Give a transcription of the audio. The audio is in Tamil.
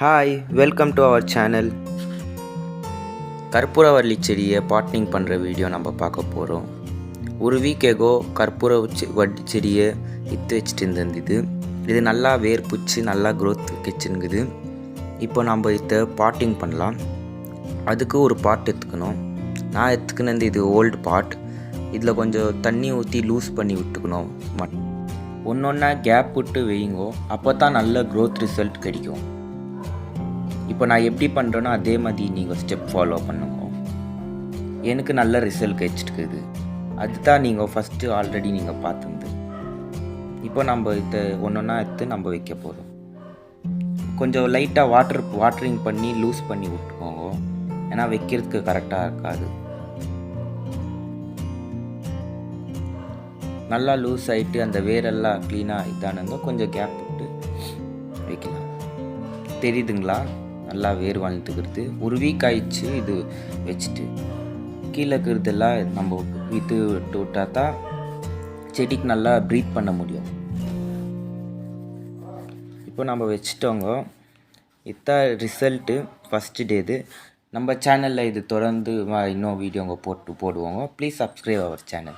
Hi, welcome to our channel. கற்பூரவள்ளி செடியை பாட்னிங் பண்ணுற வீடியோ நம்ம பார்க்க போகிறோம். ஒரு வீக் எகோ வள்ளி செடியை விற்று வச்சுட்டு இருந்தது. இது நல்லா வேர் பிடிச்சி நல்லா க்ரோத் கிடச்சிருக்குது. இப்போ நம்ம இதை பாட்டிங் பண்ணலாம். அதுக்கு ஒரு பாட் எடுத்துக்கணும். நான் எடுத்துக்கினது இது ஓல்டு பாட். இதில் கொஞ்சம் தண்ணி ஊற்றி லூஸ் பண்ணி விட்டுக்கணும். ஒன்றா கேப் விட்டு வைங்கோ, அப்போ தான் நல்ல க்ரோத் ரிசல்ட் கிடைக்கும். இப்போ நான் எப்படி பண்ணுறேனோ அதே மாதிரி நீங்கள் ஸ்டெப் ஃபாலோ பண்ணுங்க. எனக்கு நல்ல ரிசல்ட் கிடைச்சிட்டுக்குது. அதுதான் நீங்கள் ஃபஸ்ட்டு ஆல்ரெடி நீங்கள் பார்த்துருந்து. இப்போ நம்ம இதை ஒன்றா எடுத்து நம்ம வைக்க போகிறோம். கொஞ்சம் லைட்டாக வாட்டரிங் பண்ணி லூஸ் பண்ணி விட்டுக்கோங்க, ஏன்னா வைக்கிறதுக்கு கரெக்டாக இருக்காது. நல்லா லூஸ் ஆகிட்டு அந்த வேரெல்லாம் க்ளீனாக இதானங்க கொஞ்சம் கேப் விட்டு வைக்கலாம். தெரியுதுங்களா? நல்லா வேர் வாழ்ந்துக்கிறது. ஒரு வீக் ஆயிடுச்சு இது வச்சுட்டு. கீழே இருக்கிறதெல்லாம் நம்ம இது விட்டா தான் செடிக்கு நல்லா ப்ரீத் பண்ண முடியும். இப்போ நம்ம வச்சுட்டோங்க. இதான் ரிசல்ட்டு ஃபஸ்ட்டு டேது. நம்ம சேனலில் இது தொடர்ந்து இன்னும் வீடியோங்க போடுவோங்க. Please subscribe our channel.